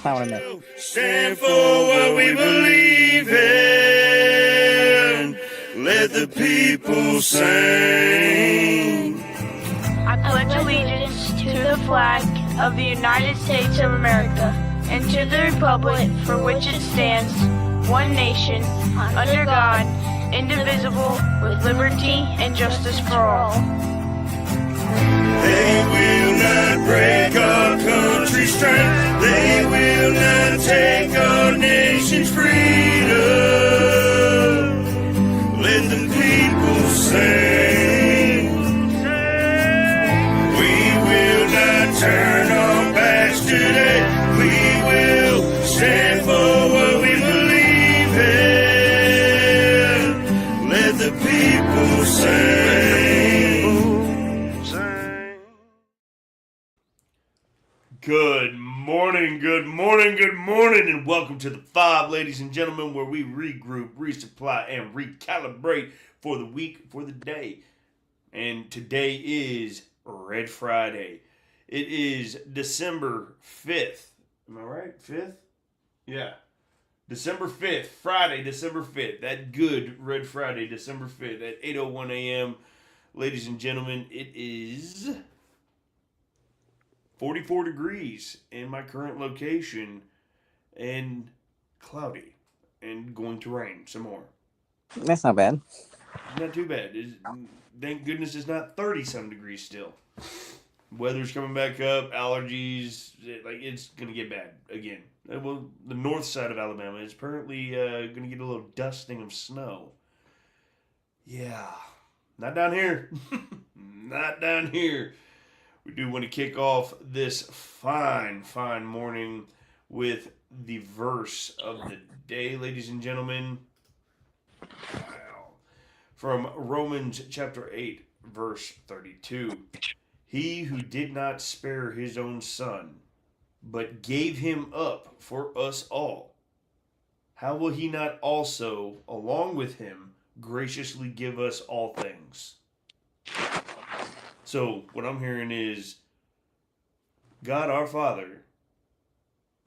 not what I meant. Stand for what we believe in. Let the people sing. I pledge allegiance to the flag of the United States of America and to the republic for which it stands, one nation, under God, indivisible, with liberty and justice for all. They will not break our country's strength. They will not take our nation's freedom. Let the people sing. We will not turn our backs today. We will stand for what we believe in. Let the people sing. Good morning, good morning, good morning, and welcome to the F.O.B, ladies and gentlemen, where we regroup, resupply, and recalibrate for the week, for the day. And today is Red Friday. It is December 5th. Am I right? 5th? Yeah. December 5th, Friday, December 5th. That good Red Friday, December 5th at 8:01 a.m. Ladies and gentlemen, it is 44 degrees in my current location and cloudy and going to rain some more. That's not bad. Not too bad. Thank goodness it's not 30-some degrees still. Weather's coming back up, allergies, it's going to get bad again. Well, the north side of Alabama is apparently going to get a little dusting of snow. Yeah, not down here. Not down here. We do want to kick off this fine morning with the verse of the day, ladies and gentlemen. Wow. From Romans chapter 8, verse 32. He who did not spare his own son, but gave him up for us all, how will he not also, along with him, graciously give us all things? So what I'm hearing is God our Father,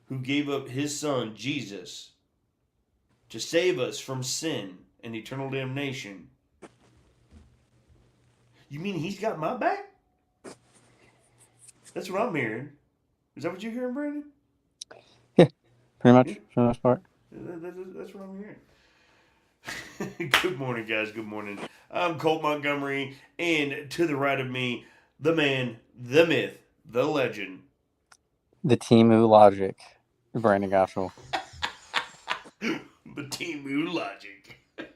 who gave up his son Jesus to save us from sin and eternal damnation. You mean he's got my back? That's what I'm hearing. Is that what you're hearing, Brandon? Yeah, pretty much, for the most part. That's what I'm hearing. Good morning, guys. Good morning. I'm Colt Montgomery, and to the right of me, the man, the myth, the legend. The Timu Logic, Brandon Goschel. The Timu Logic. It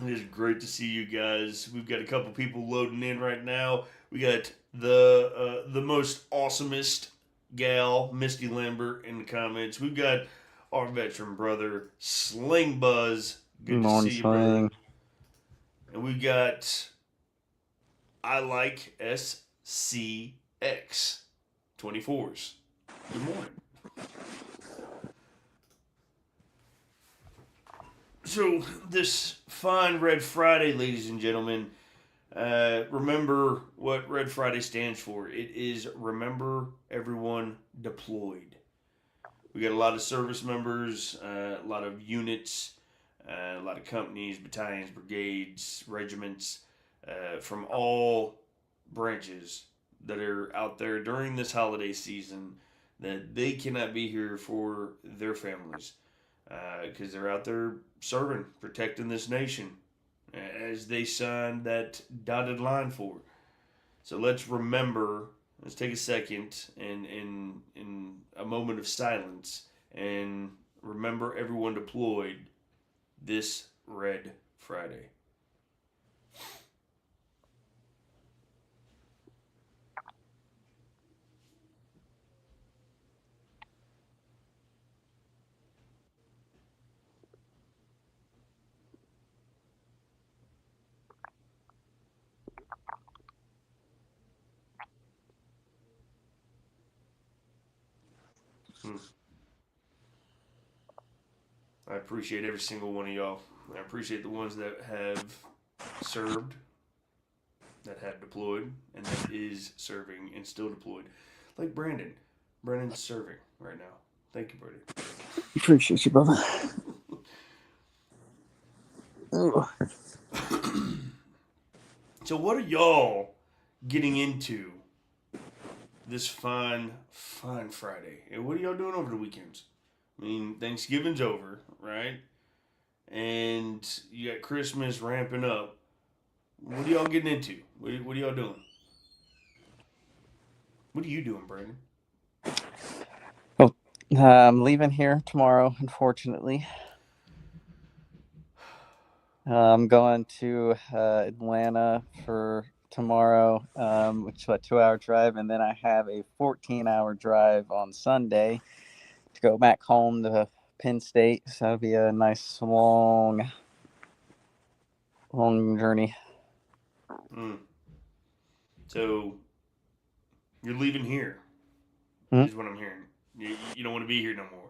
is great to see you guys. We've got a couple people loading in right now. We got the most awesomest gal, Misty Lambert, in the comments. We've got our veteran brother, Sling Buzz. Good to see you, brother. And we got I like SCX 24s. Good morning. So this fine Red Friday, ladies and gentlemen, remember what Red Friday stands for. It is Remember Everyone Deployed. We got a lot of service members, a lot of units, a lot of companies, battalions, brigades, regiments, from all branches that are out there during this holiday season that they cannot be here for their families because they're out there serving, protecting this nation as they signed that dotted line for. So let's remember. Let's take a second and in a moment of silence and remember everyone deployed this Red Friday. I appreciate every single one of y'all. I appreciate the ones that have served, that have deployed, and that is serving and still deployed. Like Brandon. Brandon's serving. right now. Thank you, Brady. Appreciate you, brother. Ooh. So, what are y'all getting into this fine Friday? And what are y'all doing over the weekends? I mean, Thanksgiving's over, right? And you got Christmas ramping up. What are y'all getting into? What are y'all doing? What are you doing, Brandon? I'm leaving here tomorrow, unfortunately. I'm going to Atlanta for tomorrow, which is a 2-hour drive, and then I have a 14-hour drive on Sunday to go back home to Penn State. So that'll be a nice long journey. So you're leaving here, is what I'm hearing. You don't want to be here no more.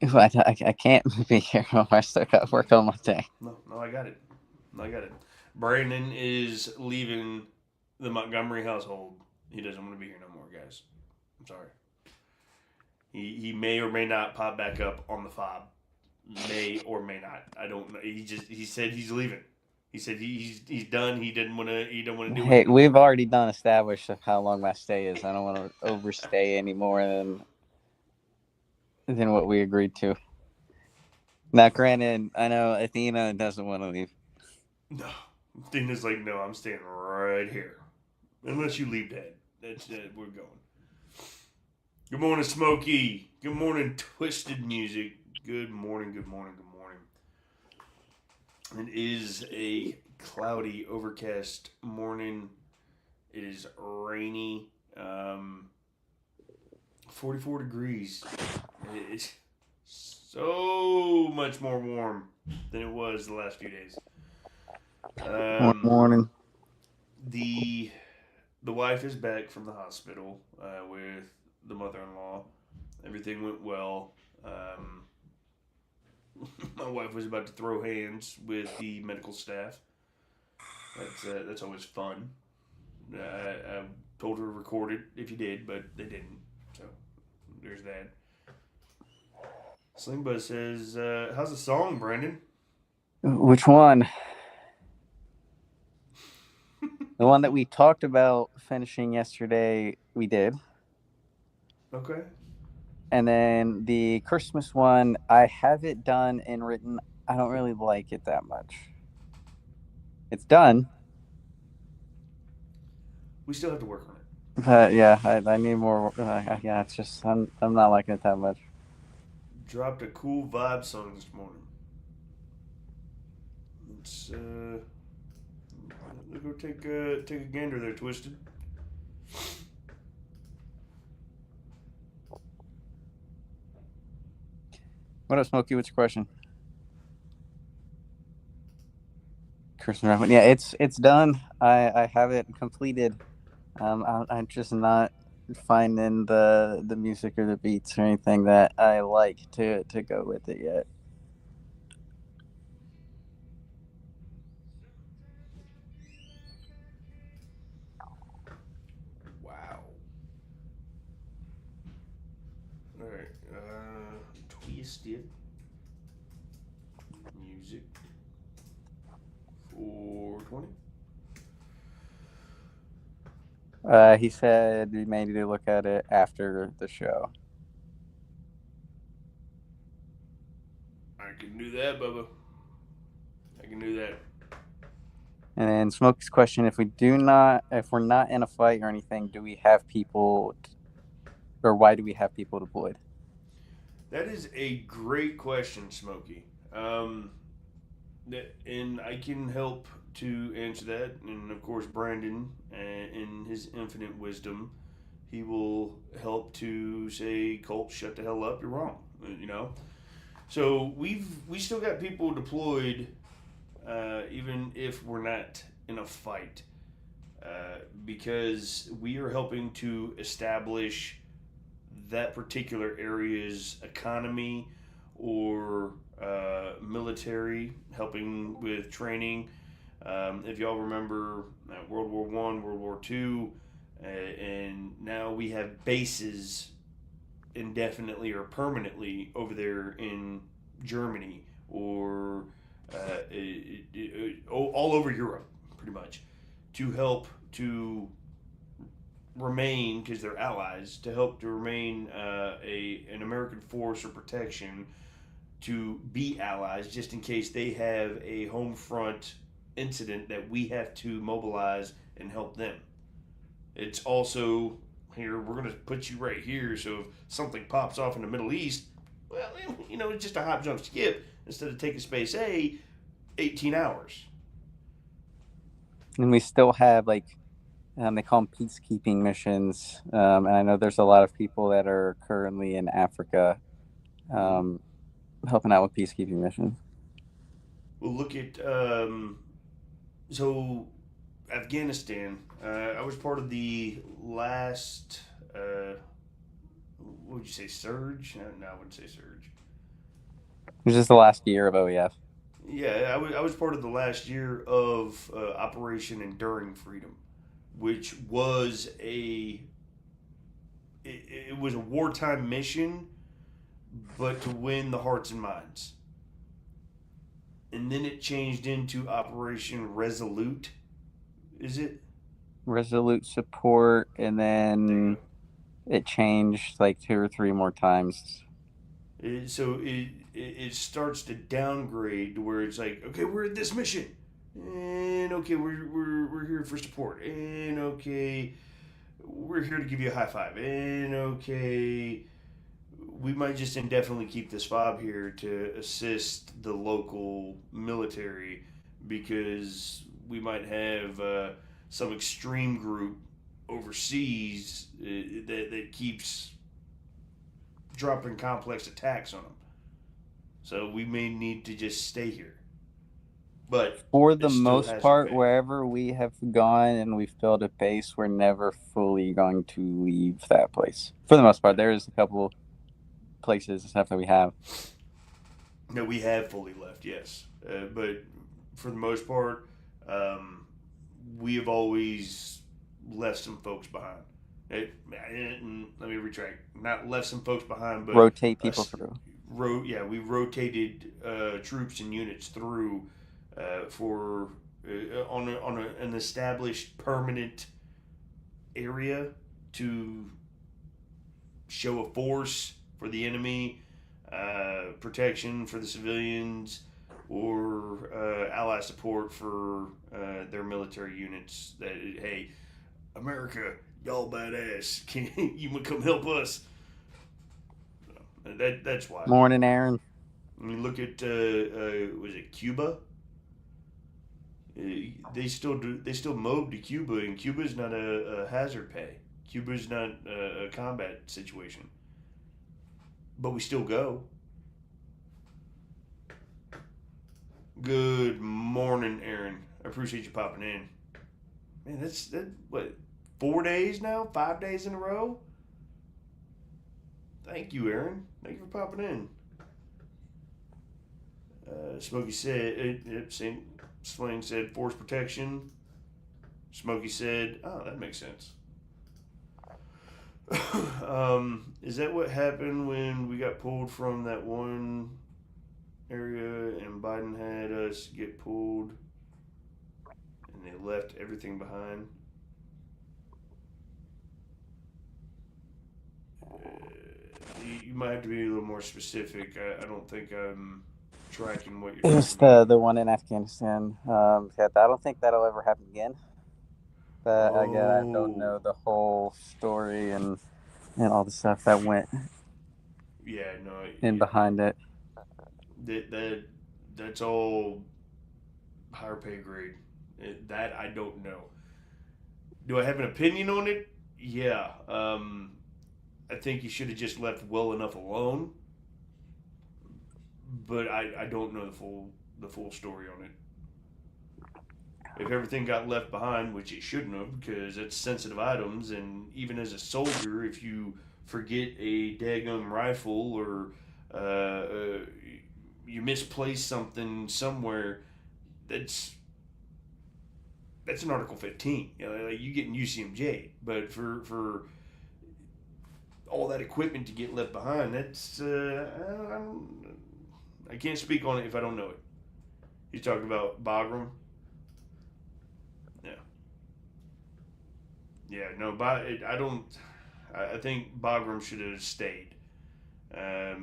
I can't be here. I still got work on Monday. No, I got it. Brandon is leaving the Montgomery household. He doesn't want to be here no more, guys. I'm sorry. He may or may not pop back up on the F.O.B. May or may not. I don't know. He said he's leaving. He said he's done. He don't want to do it. Hey, we've already established how long my stay is. I don't want to overstay any more than what we agreed to. Now, granted, I know Athena doesn't want to leave. No, Athena's like, no, I'm staying right here, unless you leave, Dad. That's we're going. Good morning, Smokey. Good morning, Twisted Music. Good morning. It is a cloudy, overcast morning. It is rainy. 44 degrees. It's so much more warm than it was the last few days. Morning. The wife is back from the hospital with the mother-in-law. Everything went well. My wife was about to throw hands with the medical staff. That's always fun. I told her to record it if you did, but they didn't. So there's that. Sling Buzz says, "How's the song, Brandon?" Which one? The one that we talked about finishing yesterday, we did. Okay. And then the Christmas one, I have it done and written. I don't really like it that much. It's done. We still have to work on it. But yeah, I need more. Yeah, it's just I'm not liking it that much. Dropped a cool vibe song this morning. Let's go take a gander there, Twisted. What up, Smokey? What's your question? Christmas wrap. Yeah, it's done. I have it completed. I'm just not finding the music or the beats or anything that I like to go with it yet. Wow. All right. Twisted music 420. He said we may need to look at it after the show. I can do that, Bubba. I can do that. And then Smokey's question: if we're not in a fight or anything, do we have people, or why do we have people deployed? That is a great question, Smokey. And I can help to answer that. And of course, Brandon, in his infinite wisdom, he will help to say, "Colt, shut the hell up. You're wrong." You know. So we still got people deployed, even if we're not in a fight, because we are helping to establish that particular area's economy or military, helping with training. If y'all remember World War I, World War II, and now we have bases indefinitely or permanently over there in Germany or all over Europe, pretty much, to help to remain, because they're allies, to help to remain an American force or protection, to be allies just in case they have a home front incident that we have to mobilize and help them. It's also here, we're going to put you right here, so if something pops off in the Middle East, well, it's just a hop, jump, skip instead of taking space 18 hours. And we still have they call them peacekeeping missions. And I know there's a lot of people that are currently in Africa helping out with peacekeeping missions. Well, look at so Afghanistan. I was part of the last. What would you say, surge? No, I wouldn't say surge. It was just the last year of OEF. Yeah, I was part of the last year of Operation Enduring Freedom, which was it was a wartime mission, but to win the hearts and minds. And then it changed into Operation Resolute. Is it? Resolute support, and then it changed 2 or 3 more times. So it starts to downgrade to where it's like, okay, we're at this mission, and okay, we're here for support, and okay, we're here to give you a high five, and okay, we might just indefinitely keep this F.O.B here to assist the local military because we might have some extreme group overseas that keeps dropping complex attacks on them. So we may need to just stay here. But for the most part, wherever we have gone and we've built a base, we're never fully going to leave that place. For the most part, there's a couple places and stuff that we have. No, we have fully left, yes. But for the most part, we have always left some folks behind. Let me retract. Not left some folks behind, but rotate people through. We rotated troops and units through for on an established permanent area to show a force for the enemy, protection for the civilians, or ally support for their military units. That hey, America, y'all badass. Can you come help us? That's why. Morning, Aaron. I mean, look at was it Cuba? They still mob to Cuba, and Cuba is not a hazard pay. Cuba is not a combat situation, but we still go. Good morning, Aaron. I appreciate you popping in. Man, that's what 4 days now, 5 days in a row. Thank you, Aaron. Thank you for popping in. Smokey said, Sling said force protection. Smokey said, oh, that makes sense. Is that what happened when we got pulled from that one area and Biden had us get pulled and they left everything behind? You might have to be a little more specific. I don't think I'm tracking what you're It's the one in Afghanistan. I don't think that'll ever happen again. But again, I don't know the whole story and all the stuff that went behind it. That's all higher pay grade. That I don't know. Do I have an opinion on it? Yeah. I think you should have just left well enough alone. But I don't know the full story on it. If everything got left behind, which it shouldn't have, because it's sensitive items, and even as a soldier, if you forget a daggum rifle or you misplace something somewhere, that's an Article 15. You getting UCMJ. But for all that equipment to get left behind. That's I can't speak on it if I don't know it. He's talking about Bagram. Yeah. Yeah. No. I don't. I think Bagram should have stayed. Yeah,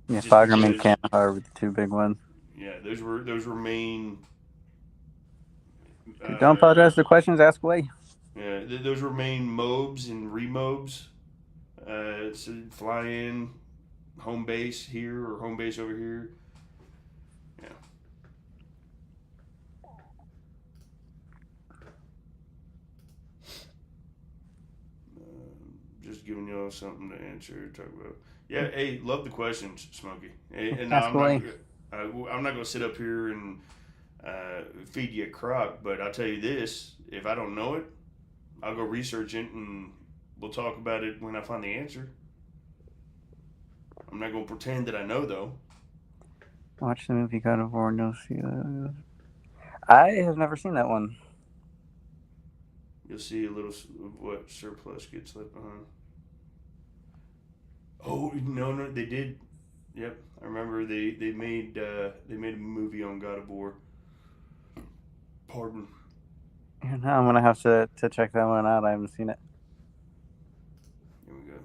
Just Bagram and because. Kandahar were the two big ones. Yeah, those were main. Don't apologize for the questions. Ask away. Yeah, those were main mobs and remobs. So fly in, home base here or home base over here. Yeah. Just giving y'all something to answer, talk about. Yeah, hey, love the questions, Smokey. And Ask away. I'm not gonna sit up here and feed you a crock, but I'll tell you this: if I don't know it, I'll go research it and we'll talk about it when I find the answer. I'm not gonna pretend that I know though. Watch the movie God of War. No, see. I have never seen that one. You'll see a little what surplus gets left behind. Oh no, they did. Yep, I remember they made a movie on God of War. Pardon. Yeah, now I'm gonna have to check that one out. I haven't seen it. Here we go.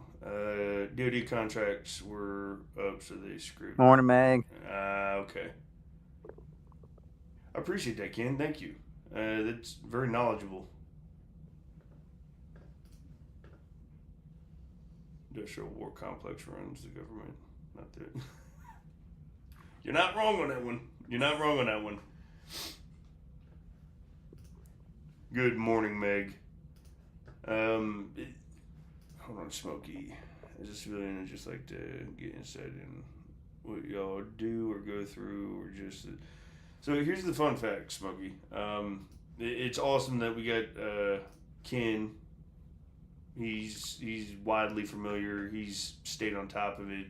DoD contracts were up, so they screwed. Morning, Meg. Okay. I appreciate that, Ken. Thank you. That's very knowledgeable. Industrial war complex runs the government. Not that. You're not wrong on that one. You're not wrong on that one. Good morning, Meg. Hold on, Smokey. As a civilian, I just like to get insight in what y'all do or go through, or just. So here's the fun fact, Smokey. It's awesome that we got Ken. He's widely familiar. He's stayed on top of it.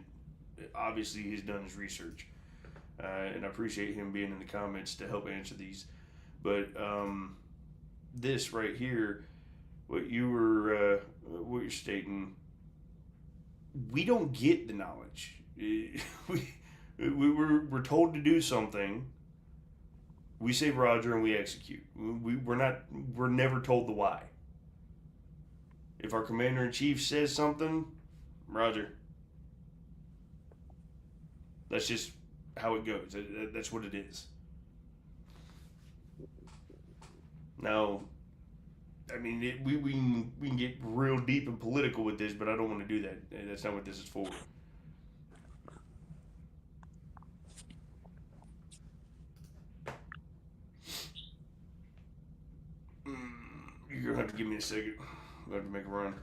Obviously, he's done his research, and I appreciate him being in the comments to help answer these. But this right here, what you're stating, we don't get the knowledge. We're told to do something. We say Roger and we execute. We're never told the why. If our commander-in-chief says something, Roger. That's just how it goes. That's what it is. Now, I mean, we can get real deep and political with this, but I don't want to do that. That's not what this is for. You're going to have to give me a second. I'm going to have to make a run.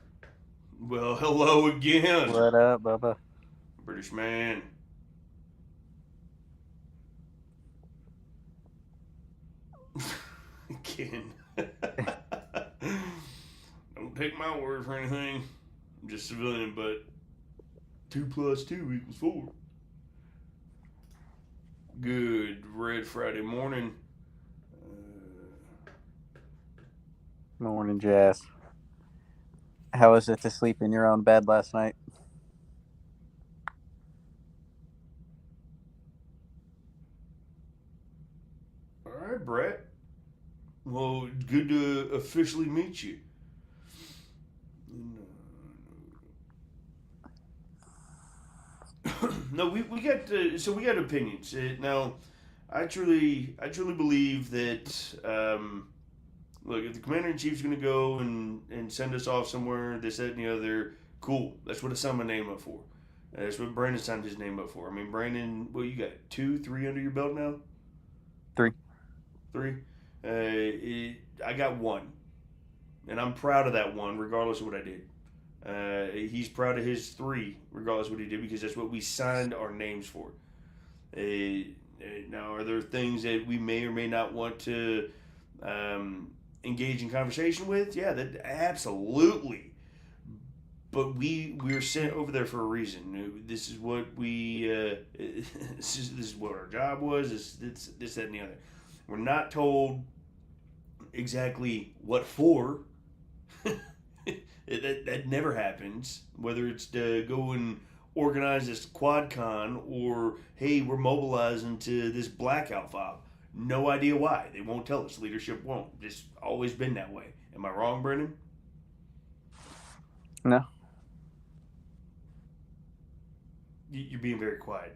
Well, hello again. What up, Bubba? British man. Ken. Don't take my word for anything. I'm just civilian, but 2 + 2 = 4. Good Red Friday morning. Morning, Jazz. How was it to sleep in your own bed last night? All right, Brett. Well, good to officially meet you. No, we got we got opinions. Now, I truly believe that look, if the commander-in-chief is going to go and send us off somewhere, this, that, and the other, cool. That's what I signed my name up for. That's what Brandon signed his name up for. I mean, Brandon, well, you got 2, 3 under your belt now? 3. 3? I got 1. And I'm proud of that 1, regardless of what I did. He's proud of his 3, regardless of what he did, because that's what we signed our names for. Now, are there things that we may or may not want to engage in conversation with? Yeah, that absolutely. But we were sent over there for a reason. This is what we. This is what our job was. This, that, and the other. We're not told exactly what for. That never happens. Whether it's to go and organize this QuadCon or, hey, we're mobilizing to this blackout fob. No idea why. They won't tell us. Leadership won't. Just always been that way. Am I wrong, Brendan? No. You're being very quiet.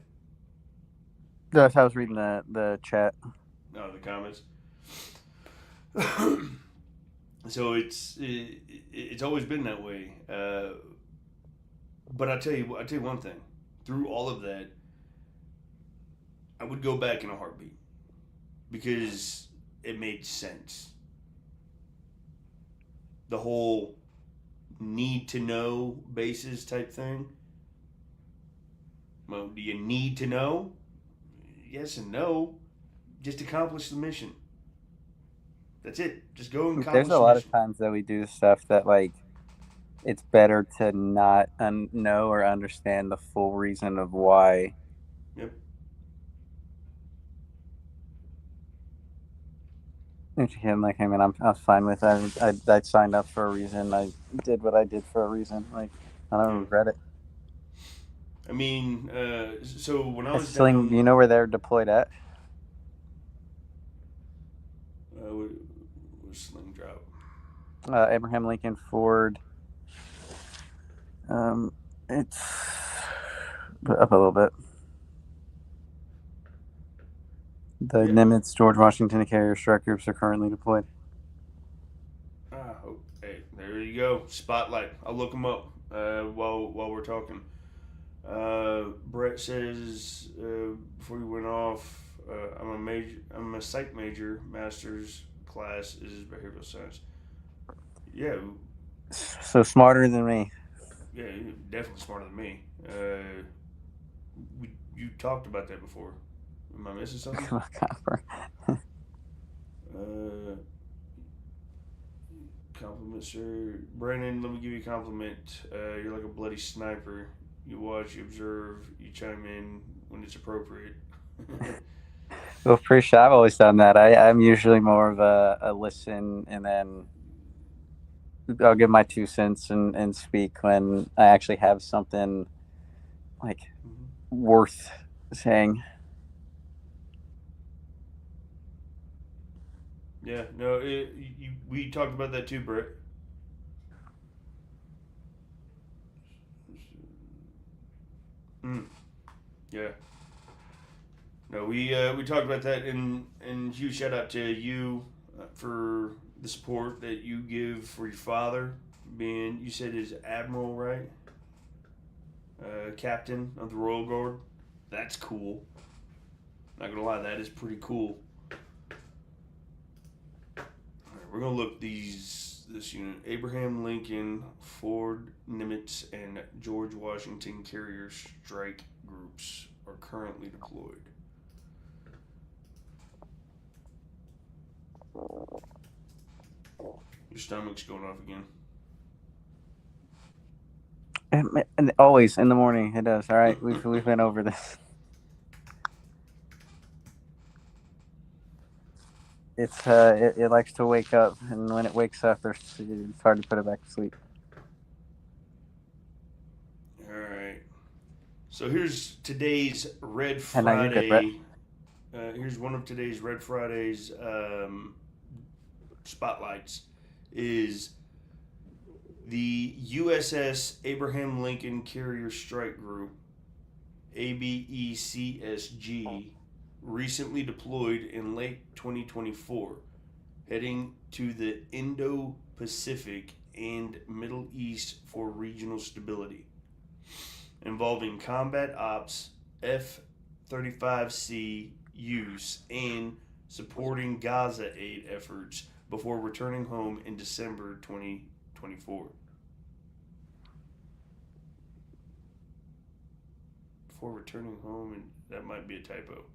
That's how I was reading the chat. No, the comments. So it's always been that way. But I tell you one thing. Through all of that, I would go back in a heartbeat because it made sense. The whole need to know basis type thing. Well, do you need to know? Yes and no. Just accomplish the mission. That's it. Just go and accomplish There's a lot of times that we do stuff that, like, it's better to not know or understand the full reason of why. Yep. And like, I mean, I was fine with it. I signed up for a reason. I did what I did for a reason. Like, I don't regret it. I mean, so when I was Sling, down, you know where they're deployed at? what Sling drop? Abraham Lincoln Ford. It's up a little bit. The Nimitz George Washington carrier strike groups are currently deployed. Hey, there you go. Spotlight. I'll look them up while we're talking. Brett says before you went off, I'm a psych major. Master's class is behavioral science. Yeah. So smarter than me. Yeah, you're definitely smarter than me. You talked about that before. Am I missing something? Compliment, sir. Brandon, let me give you a compliment. You're like a bloody sniper. You watch, you observe, you chime in when it's appropriate. Well, pretty sure I've always done that. I'm usually more of a listen, and then I'll give my 2 cents and speak when I actually have something like worth saying. Yeah, no, we talked about that too, Brett. Yeah. No, we talked about that, and huge shout out to you for the support that you give for your father, being, you said is Admiral, right? Captain of the Royal Guard. That's cool. Not gonna lie, that is pretty cool. We're gonna look this unit. Abraham Lincoln, Ford, Nimitz, and George Washington carrier strike groups are currently deployed. Your stomach's going off again. And always in the morning it does. All right, we've been over this. It likes to wake up, and when it wakes up, it's hard to put it back to sleep. All right. So here's today's Red Friday. And now you're good, here's one of today's Red Friday's spotlights. Is the USS Abraham Lincoln Carrier Strike Group, ABECSG, recently deployed in late 2024, heading to the Indo-Pacific and Middle East for regional stability, involving combat ops, F-35C use, and supporting Gaza aid efforts before returning home in December 2024. Before returning home, and that might be a typo.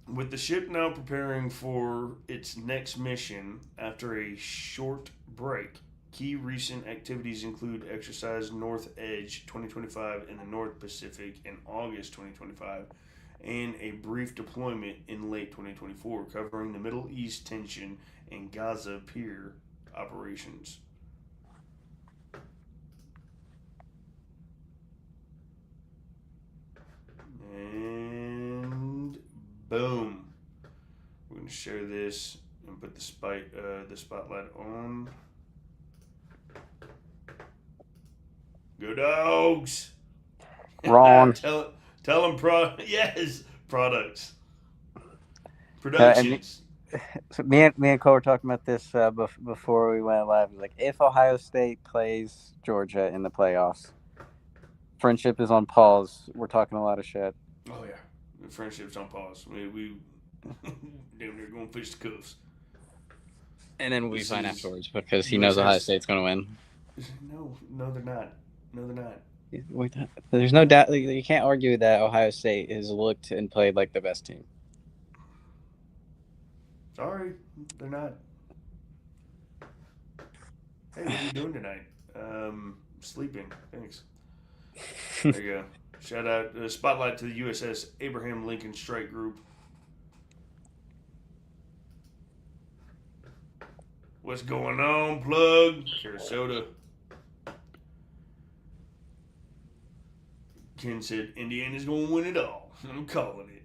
With the ship now preparing for its next mission after a short break, key recent activities include Exercise North Edge 2025 in the North Pacific in August 2025, and a brief deployment in late 2024 covering the Middle East tension and Gaza pier operations. And boom. We're going to share this and put the spotlight on. Go Dogs! Wrong. Tell them yes, products. And Productions. so me and Cole were talking about this before we went live. Like, if Ohio State plays Georgia in the playoffs, friendship is on pause. We're talking a lot of shit. Oh yeah, the friendship's on pause. We damn near going fish the cuffs. And then we This find is afterwards because he knows Ohio State's going to win. No, they're not. No, they're not. There's no doubt. You can't argue that Ohio State has looked and played like the best team. Sorry, they're not. Hey, what are you doing tonight? Sleeping. Thanks. There you go. Shout out, spotlight to the USS Abraham Lincoln Strike Group. What's going on, plug? Sarasota. Ken said Indiana's going to win it all. I'm calling it.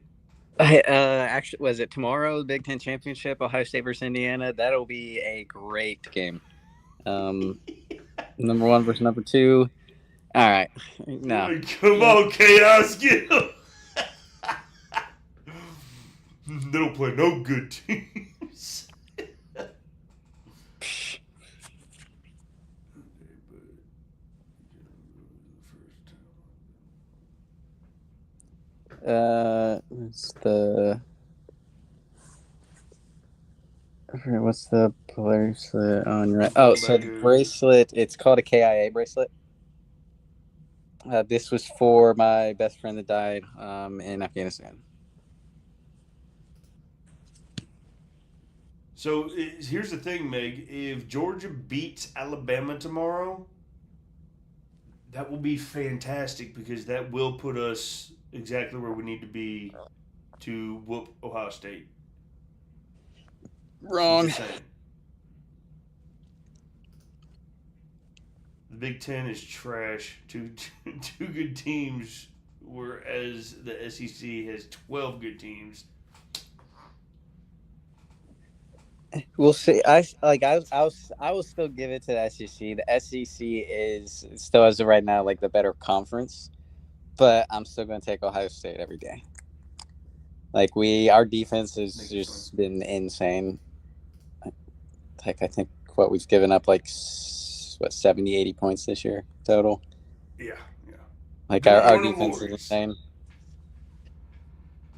Actually, was it tomorrow? The Big Ten Championship, Ohio State versus Indiana. That'll be a great game. Number 1 versus number 2. All right. No. Come on, Chaos. Get them. They don't play no good teams. What's the bracelet on your? Oh, so the bracelet. It's called a KIA bracelet. This was for my best friend that died in Afghanistan. So here's the thing, Meg. If Georgia beats Alabama tomorrow, that will be fantastic because that will put us exactly where we need to be to whoop Ohio State. Wrong. The Big Ten is trash. Two good teams, whereas the SEC has 12 good teams. We'll see. I will still give it to the SEC. The SEC is still, as of right now, like the better conference, but I'm still going to take Ohio State every day. Like our defense has just been insane. Like I think we've given up 70, 80 points this year total. Yeah. Like our defense is insane.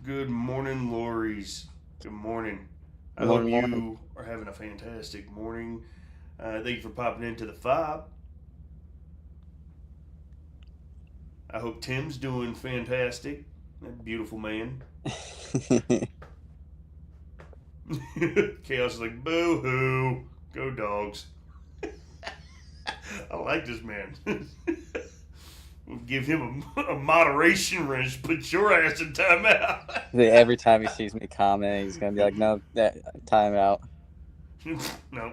Good morning, Lorries. Good morning. I hope you are having a fantastic morning. Thank you for popping into the F.O.B. I hope Tim's doing fantastic. That beautiful man. Chaos is like, boo-hoo. Go Dogs. I like this man. We'll give him a moderation wrench. Put your ass in timeout. Every time he sees me comment, he's going to be like, no, timeout. No.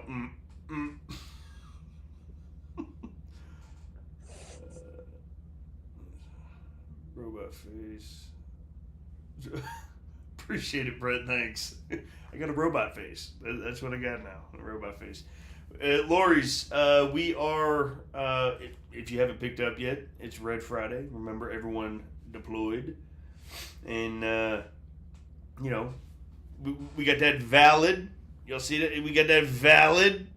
Robot face. Appreciate it, Brett. Thanks. I got a robot face. That's what I got now. A robot face. Lori's, we are, if you haven't picked up yet, it's Red Friday. Remember, everyone deployed. And, we got that valid. Y'all see that? We got that valid.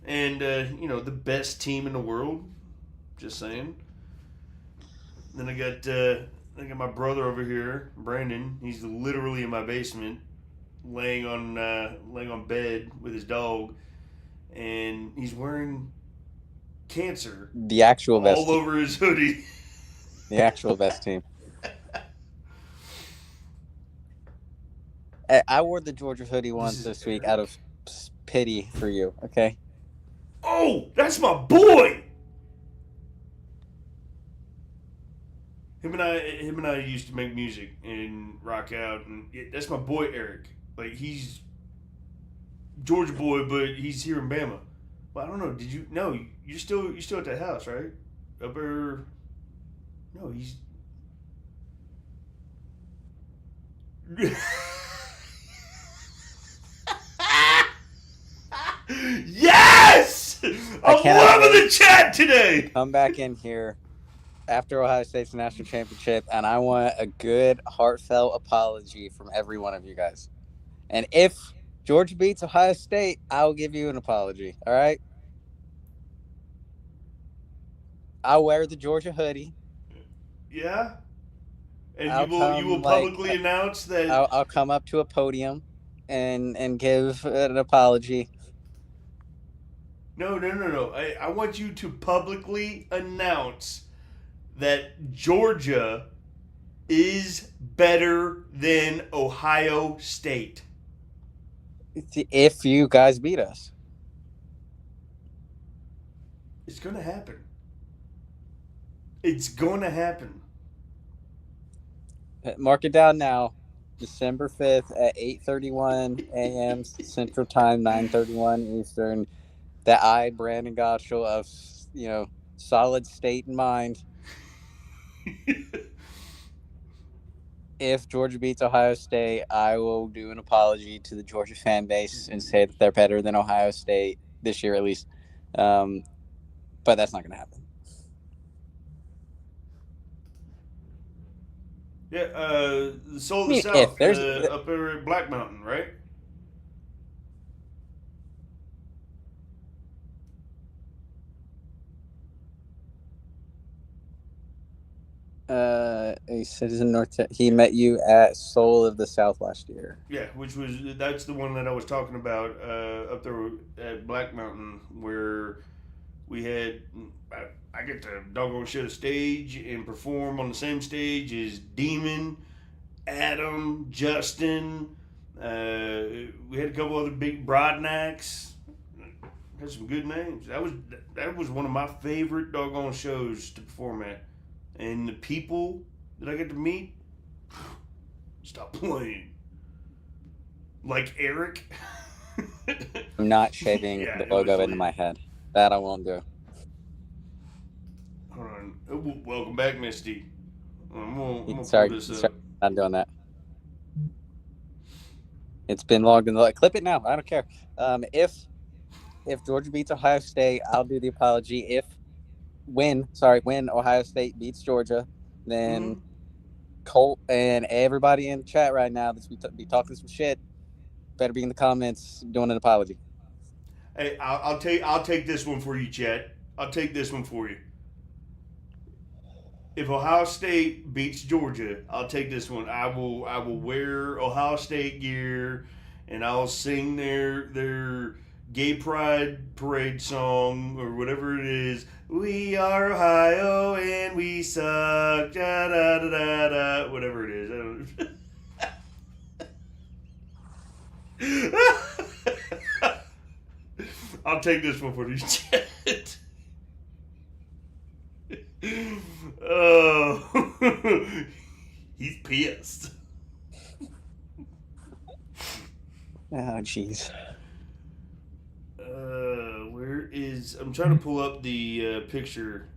And, the best team in the world. Just saying. Then I got my brother over here, Brandon. He's literally in my basement, laying on bed with his dog. And he's wearing cancer. The actual best all over his hoodie. The actual best team. I wore the Georgia hoodie once this week out of pity for you. Okay. Oh, that's my boy. Him and I used to make music and rock out, and that's my boy Eric. Like he's Georgia boy, but he's here in Bama. Well, I don't know. Did you? No, you're still at that house, right? Upper. No, he's. Yes! I I'm cannot loving wait the chat today. come back in here after Ohio State's national championship, and I want a good, heartfelt apology from every one of you guys. And if Georgia beats Ohio State, I will give you an apology. All right? I'll wear the Georgia hoodie. Yeah, and I'll you will come publicly announce that. I'll come up to a podium and give an apology. No. I want you to publicly announce that Georgia is better than Ohio State. If you guys beat us. It's going to happen. It's going to happen. Mark it down now. December 5th at 8:31 a.m. Central Time, 9:31 Eastern. That I, Brandon Gottschall of, solid state and mind, if Georgia beats Ohio State, I will do an apology to the Georgia fan base and say that they're better than Ohio State this year at least. But that's not going to happen. Yeah, the Soul of the If South, there's up there at Black Mountain, right? a citizen North, he met you at Soul of the South last year. Yeah, that's the one that I was talking about up there at Black Mountain, where we had I get to doggone share the stage and perform on the same stage as Demon, Adam, Justin. We had a couple other big broadnecks. Had some good names. That was one of my favorite doggone shows to perform at, and the people that I get to meet. Stop playing. Like Eric. I'm not shaving the logo into my head. That I won't do. Hold on. Welcome back, Misty. I'm gonna Sorry, pull this up. I'm doing that. It's been longer than clip it now. I don't care. If Georgia beats Ohio State, I'll do the apology. When Ohio State beats Georgia, then Colt and everybody in the chat right now that's be talking some shit better be in the comments doing an apology. Hey, I'll take this one for you, Chet. I'll take this one for you. If Ohio State beats Georgia, I'll take this one. I will wear Ohio State gear, and I'll sing their gay pride parade song or whatever it is. We are Ohio and we suck. Da da da da da. Whatever it is. I'll take this one for you, Chet. Oh, he's pissed. Oh, jeez. I'm trying to pull up the picture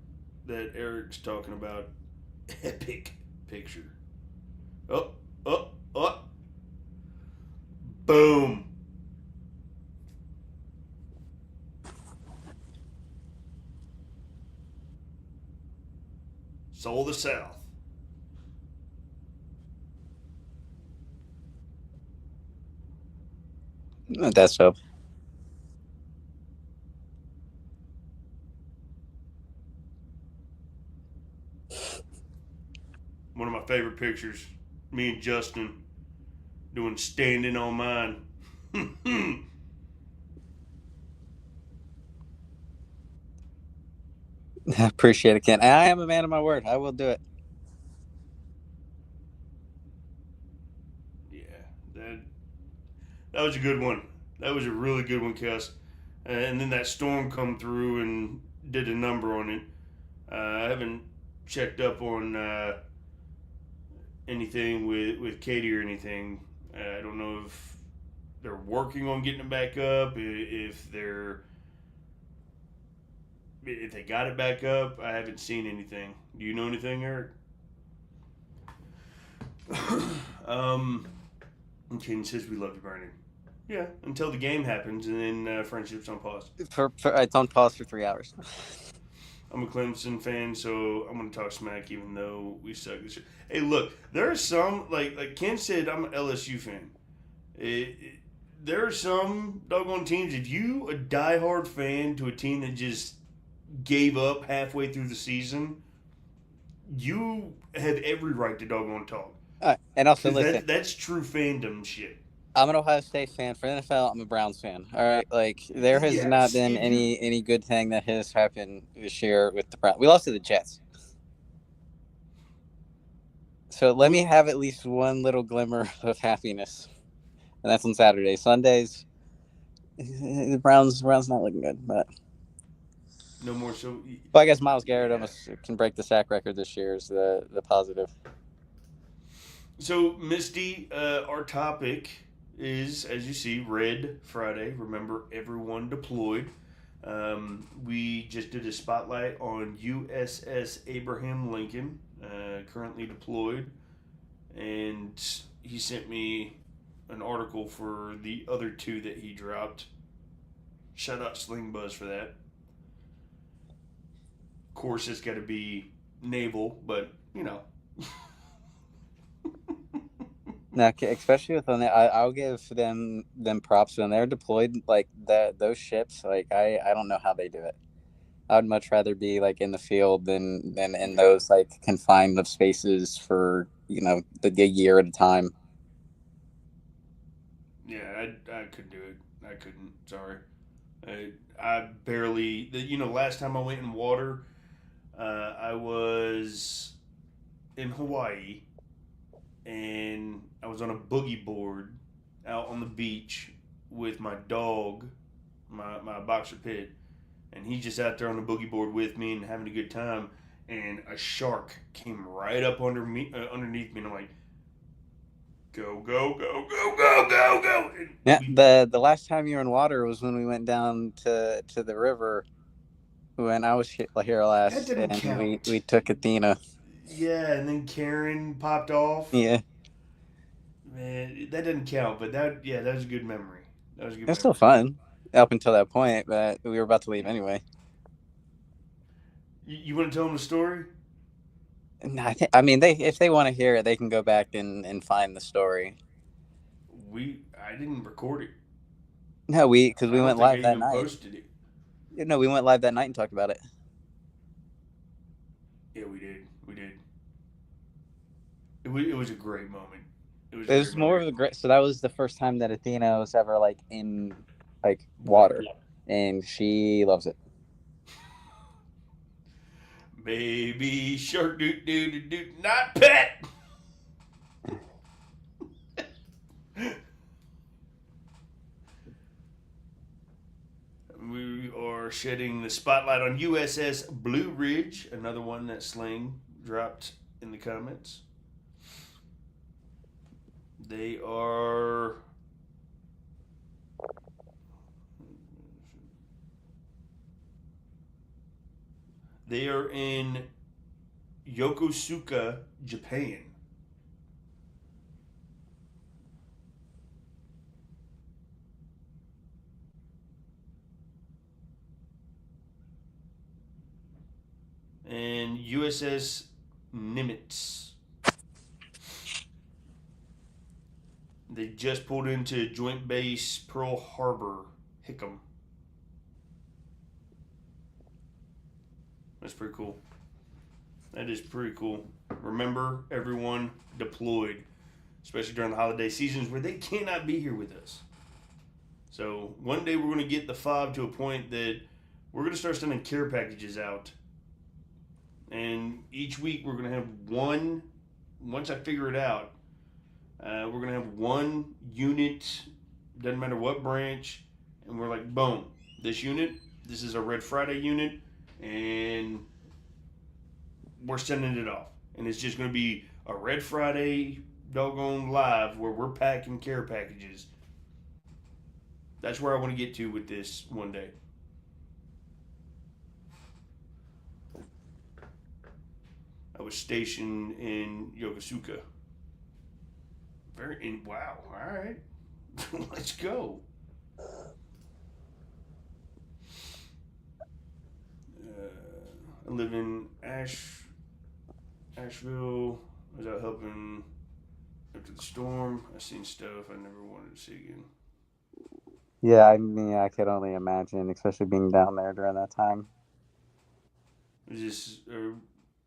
that Eric's talking about. Epic picture. Oh. Boom. Soul of the South. That's so. One of my favorite pictures. Me and Justin doing Standing on Mine. I appreciate it, Ken. I am a man of my word. I will do it. Yeah, that was a good one. That was a really good one, Cuss. And then that storm come through and did a number on it. I haven't checked up on anything with Katie or anything. I don't know if they're working on getting it back up, if they got it back up. I haven't seen anything. Do you know anything, Eric? Ken says we love you, Brandon. Yeah, until the game happens, and then friendship's on pause. For it's on pause for 3 hours. I'm a Clemson fan, so I'm going to talk smack even though we suck this year. Hey, look, there are some, like Ken said, I'm an LSU fan. There are some doggone teams, if you a diehard fan to a team that just gave up halfway through the season, you have every right to doggone talk. And also, listen, that's true fandom shit. I'm an Ohio State fan. For the NFL, I'm a Browns fan. All right, like there has not been any good thing that has happened this year with the Browns. We lost to the Jets, so let me have at least one little glimmer of happiness, and that's on Saturday. Sundays, the Browns not looking good, but no more. So, but I guess Myles Garrett almost can break the sack record this year. Is the positive. So, Misty, our topic is, as you see, Red Friday. Remember, everyone deployed. We just did a spotlight on USS Abraham Lincoln, currently deployed, and he sent me an article for the other two that he dropped. Shout out Sling Buzz for that. Of course, it's got to be naval, but you know. Now, especially with when I'll give them props when they're deployed like that. Those ships, like I don't know how they do it. I would much rather be like in the field than in those like confined of spaces for the year at a time. Yeah, I couldn't do it. I couldn't. Sorry, I barely. Last time I went in water, I was in Hawaii. And I was on a boogie board out on the beach with my dog, my boxer pit, and he's just out there on the boogie board with me and having a good time. And a shark came right up underneath me, and I'm like, "Go, go, go, go, go, go, go!" And the last time you were in water was when we went down to the river when I was here last, and we took Athena. Yeah, and then Karen popped off. Yeah. Man, that doesn't count, but that was a good memory. It was still fun up until that point, but we were about to leave anyway. You want to tell them the story? No, I mean, if they want to hear it, they can go back and find the story. I didn't record it. No, because we went live that night. Posted it. No, we went live that night and talked about it. Yeah, we did. It was a great moment. It was more of a great. So that was the first time that Athena was ever like in like water, and she loves it. Baby shark, do, not pet. We are shedding the spotlight on USS Blue Ridge, another one that Sling dropped in the comments. They are in Yokosuka, Japan. And USS Nimitz. They just pulled into Joint Base Pearl Harbor, Hickam. That's pretty cool. That is pretty cool. Remember, everyone deployed, especially during the holiday seasons where they cannot be here with us. So one day we're going to get the F.O.B to a point that we're going to start sending care packages out. And each week we're going to have one, once I figure it out, we're going to have one unit, doesn't matter what branch, and we're like, boom, this is a Red Friday unit, and we're sending it off. And it's just going to be a Red Friday doggone live where we're packing care packages. That's where I want to get to with this one day. I was stationed in Yokosuka. Wow. All right. Let's go. I live in Asheville. I was out helping after the storm. I seen stuff I never wanted to see again. Yeah, I mean, I could only imagine, especially being down there during that time. Is this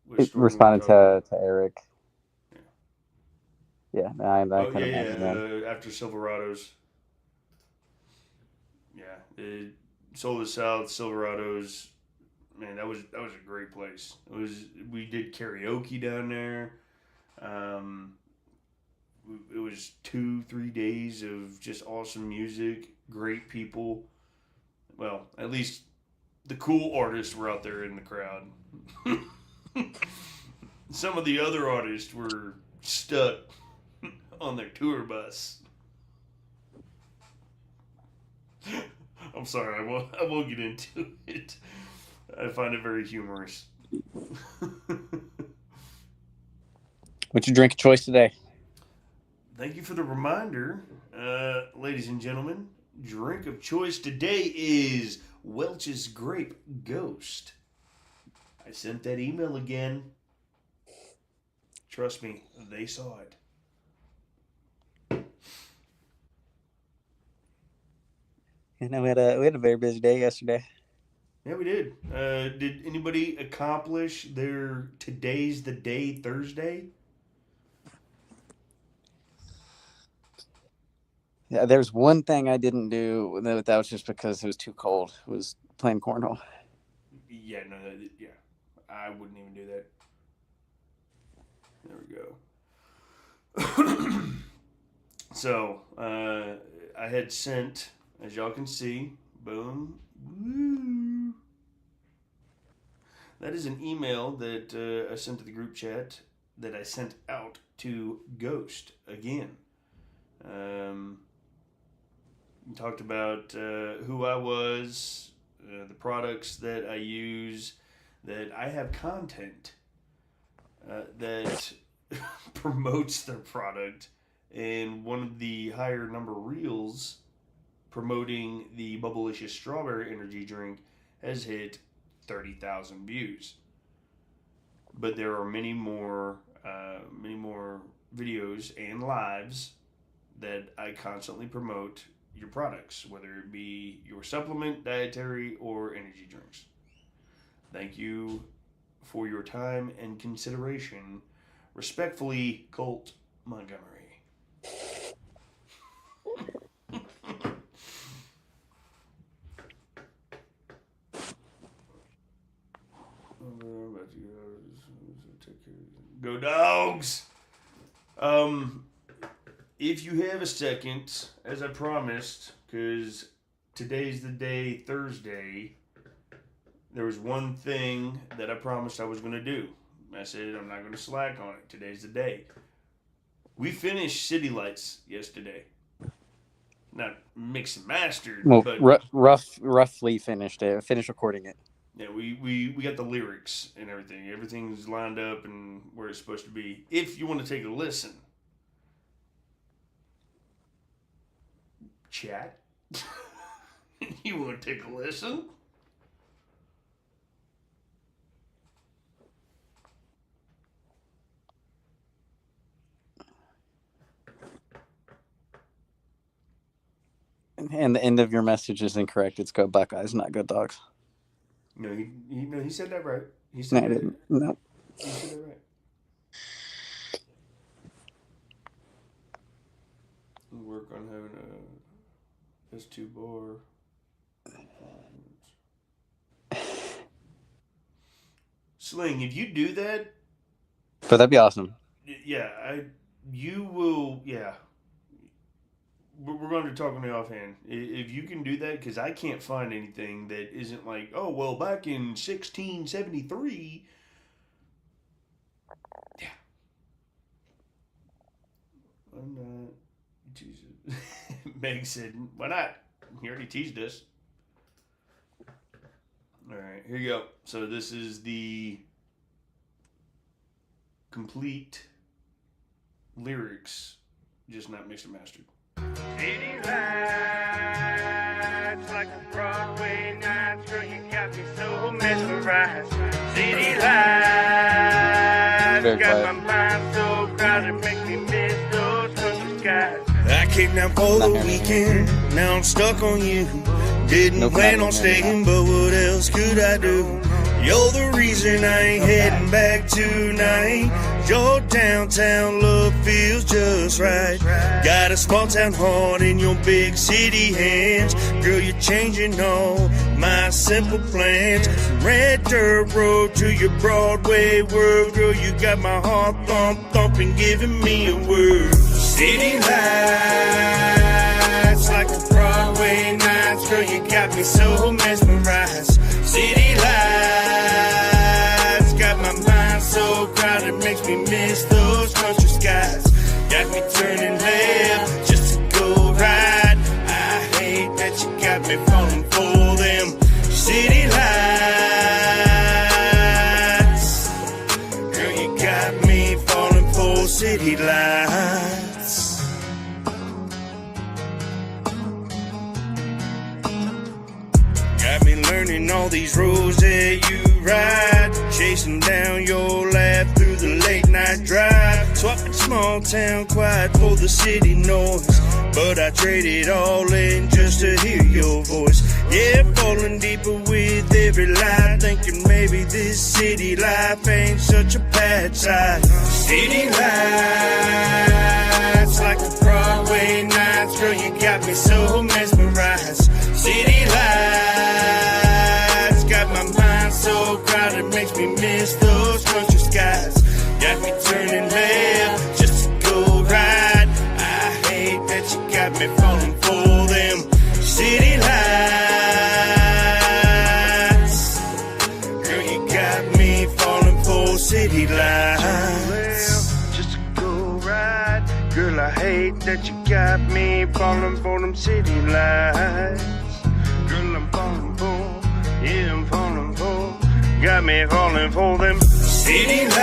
what It storm are we responded talking about? to Eric. Yeah, I Oh can imagine that. After Silverados. Yeah, Soul of the South, Silverados. Man, that was a great place. We did karaoke down there. Um, it was 2-3 days of just awesome music, great people. Well, at least the cool artists were out there in the crowd. Some of the other artists were stuck on their tour bus. I'm sorry, I won't get into it. I find it very humorous. What's your drink of choice today? Thank you for the reminder, ladies and gentlemen. Drink of choice today is Welch's Grape Ghost. I sent that email again. Trust me, they saw it. We had a very busy day yesterday. Yeah, we did. Did anybody accomplish their Today's the Day Thursday? Yeah, there's one thing I didn't do that was just because it was too cold. It was playing cornhole. Yeah, no, yeah. I wouldn't even do that. There we go. So, I had sent, as y'all can see, boom, woo. That is an email that I sent to the group chat that I sent out to Ghost again. Talked about who I was, the products that I use, that I have content that promotes their product, and one of the higher number reels promoting the Bubblicious Strawberry Energy Drink has hit 30,000 views. But there are many more videos and lives that I constantly promote your products, whether it be your supplement, dietary, or energy drinks. Thank you for your time and consideration. Respectfully, Colt Montgomery. Go Dogs! If you have a second, as I promised, because today's the day, Thursday, there was one thing that I promised I was going to do. I said I'm not going to slack on it. Today's the day. We finished City Lights yesterday. Not mixed and mastered, Well, but roughly finished recording it. yeah, we got the lyrics and everything. Everything's lined up and where it's supposed to be. If you want to take a listen, chat. You want to take a listen? And the end of your message is incorrect. It's go Buckeyes, not go Dogs. No, he said that right. He No, said I that. didn't. No. He said that right. Work on having a S2 bar. Sling, if you do that, But that'd be awesome. yeah, you will, yeah. We're going to talk on the offhand. If you can do that, because I can't find anything that isn't like, oh, well, back in 1673. Yeah. I'm not. Jesus. Meg said, why not? He already teased us. All right, here you go. So this is the complete lyrics, just not mixed and mastered. City lights like a Broadway nights, girl, you got me so mesmerized. City lights got my mind so crowded, make me miss those country skies. I came down for the weekend, now I'm stuck on you. Didn't plan on staying, but what else could I do? You're the reason I ain't heading back tonight. Your downtown love feels just right. Got a small town heart in your big city hands. Girl, you're changing all my simple plans. From red dirt road to your Broadway world. Girl, you got my heart thumping, giving me a word. City lights like a Broadway nights. Girl, you got me so mesmerized. City lights got my mind so crowded, makes me miss those country skies. Got me turning left just to go right. I hate that you got me falling for them city lights. Girl, you got me falling for city lights. Got me learning all these roads that you ride, chasing down your lap through the late night drive, swapping small town quiet for the city noise, but I traded all in just to hear your voice. Yeah, falling deeper with every lie, thinking maybe this city life ain't such a bad side. City lights like a Broadway nights, girl, you got me so mesmerized. City lights got my mind so crowded, makes me miss those country skies. Got me turning left just to go right. I hate that you got me falling for them city lights. Girl, you got me falling for city lights. Just to go right. Girl, I hate that you got me falling for them city lights. Girl, I'm falling for, yeah, I'm falling for. Got me falling for them city lights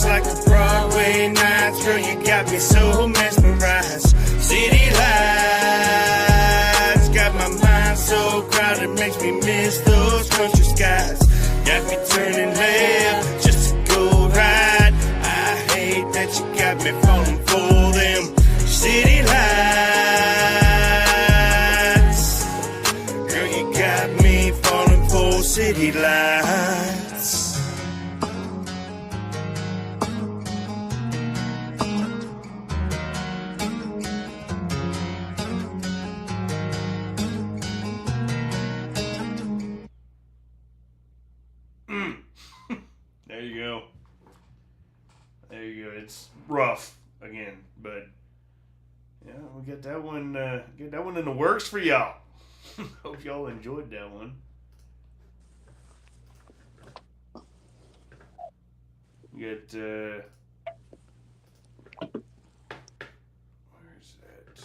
like a Broadway nights. Girl, you got me so mesmerized. City lights got my mind so crowded, makes me miss those country skies. Got me turning left just to go right. I hate that you got me falling for them city lights. Girl, you got me falling for city lights. There you go. There you go. It's rough again, but yeah, we get that one. Get that one in the works for y'all. Hope y'all enjoyed that one. We got where's that?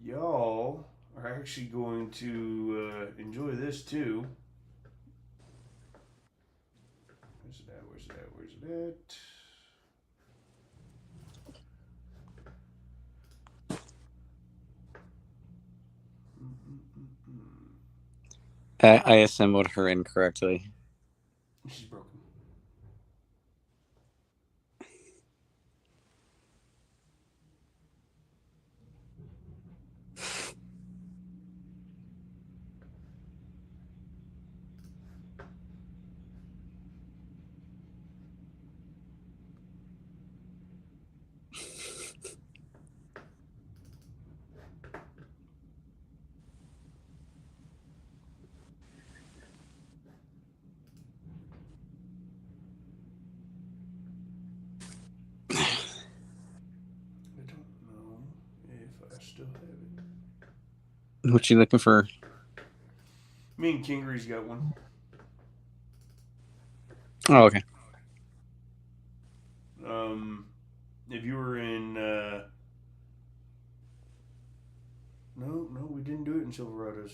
Y'all are actually going to enjoy this too. Where's it at? Where's it at? Where's it at? I assembled her incorrectly. She's broken. Still have it. What you looking for? Me and Kingery's got one. Oh, okay. if you were in, no, we didn't do it in Silverados.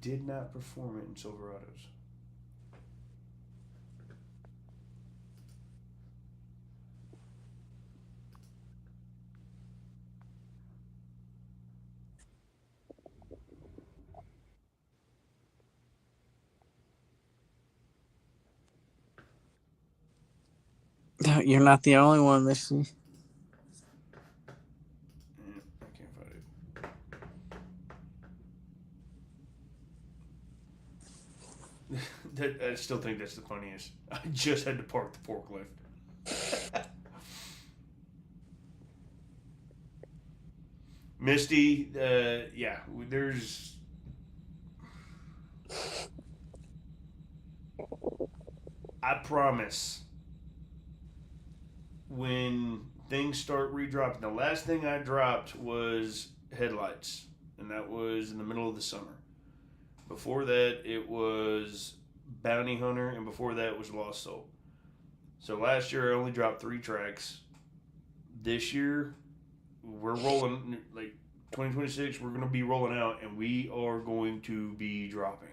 Did not perform it in Silverados. You're not the only one, Missy. I can't find it. I still think that's the funniest. I just had to park the forklift. Misty, yeah, there's. I promise when things start redropping, the last thing I dropped was headlights, and that was in the middle of the summer. Before that, it was Bounty Hunter, and before that was Lost Soul. So last year I only dropped 3 tracks. This year we're rolling, like 2026, we're going to be rolling out, and we are going to be dropping.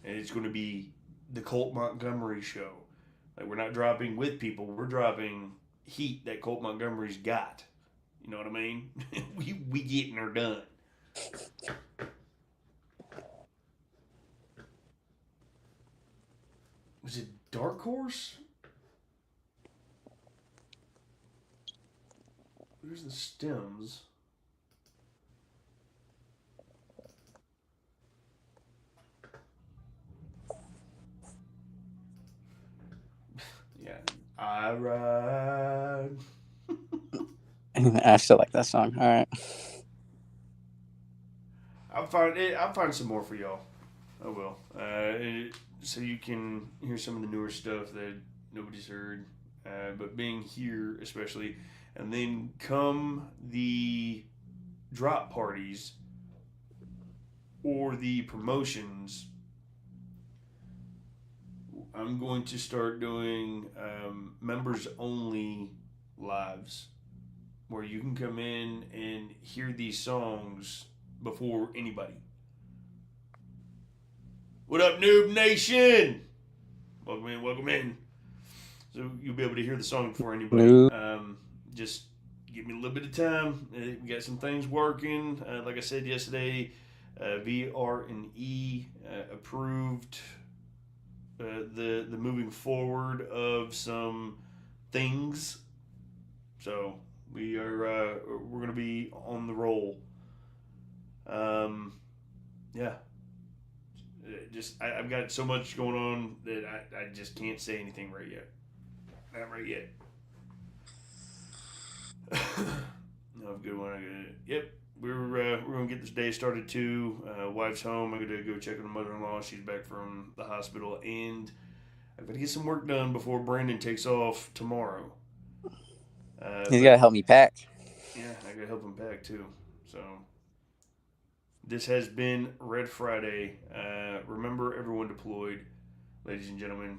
And it's going to be the Colt Montgomery show. Like, we're not dropping with people, we're dropping heat that Colt Montgomery's got. You know what I mean? we getting her done. Was it Dark Horse? Where's the stems? Yeah. I ride. I still like that song. All right. I'll find some more for y'all. I will. So you can hear some of the newer stuff that nobody's heard. But being here, especially, and then come the drop parties or the promotions, I'm going to start doing members only lives where you can come in and hear these songs before anybody. What up, Noob Nation? Welcome in, welcome in. So you'll be able to hear the song before anybody. Just give me a little bit of time. We got some things working. Like I said yesterday, V.R.E. approved the moving forward of some things. So we're going to be on the roll. Yeah. I've got so much going on that I just can't say anything right yet. Not right yet. No, good one. Yep, we're gonna get this day started too. Wife's home. I'm gonna go check on the mother-in-law. She's back from the hospital, and I've got to get some work done before Brandon takes off tomorrow. He's got to help me pack. Yeah, I gotta help him pack too. So this has been Red Friday. Remember, everyone deployed, ladies and gentlemen.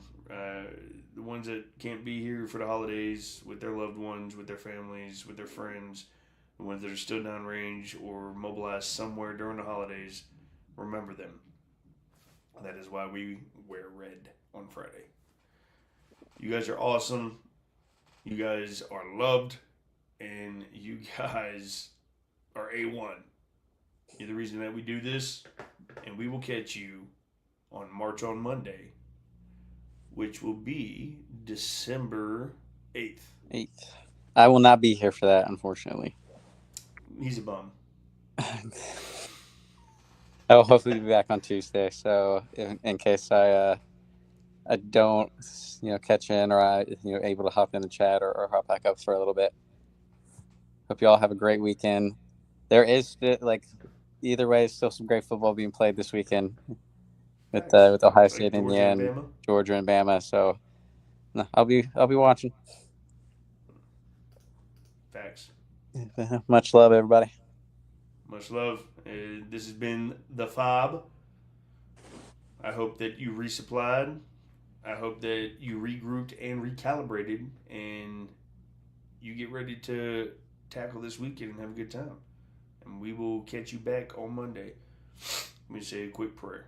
The ones that can't be here for the holidays with their loved ones, with their families, with their friends, the ones that are still downrange or mobilized somewhere during the holidays, remember them. That is why we wear red on Friday. You guys are awesome. You guys are loved. And you guys are A1. You're the reason that we do this. And we will catch you on March on Monday, which will be December 8th. 8th. I will not be here for that, unfortunately. He's a bum. I will hopefully be back on Tuesday. So in case I don't, catch in, or I, able to hop in the chat or hop back up for a little bit. Hope you all have a great weekend. There is either way, still some great football being played this weekend with Ohio State, Indiana, and Georgia, and Bama. So no, I'll be watching. Facts. Much love, everybody. Much love. This has been the F.O.B. I hope that you resupplied. I hope that you regrouped and recalibrated and you get ready to tackle this weekend and have a good time. And we will catch you back on Monday. Let me say a quick prayer.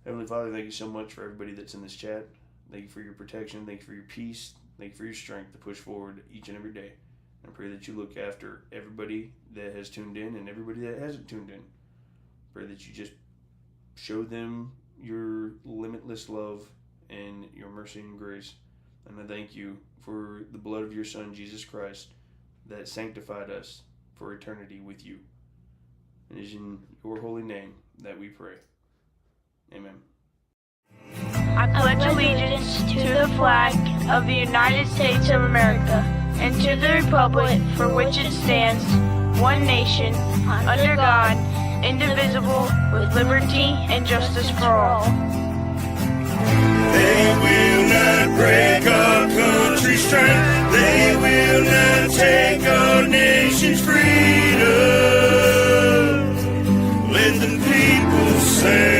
Heavenly Father, thank you so much for everybody that's in this chat. Thank you for your protection. Thank you for your peace. Thank you for your strength to push forward each and every day. I pray that you look after everybody that has tuned in and everybody that hasn't tuned in. Pray that you just show them your limitless love and your mercy and grace. And I thank you for the blood of your Son, Jesus Christ, that sanctified us for eternity with you. It is in your holy name that we pray. Amen. I pledge allegiance to the flag of the United States of America and to the republic for which it stands, one nation, under God, indivisible, with liberty and justice for all. They will not break our country's strength. They will not take our nation's freedom. Let the people say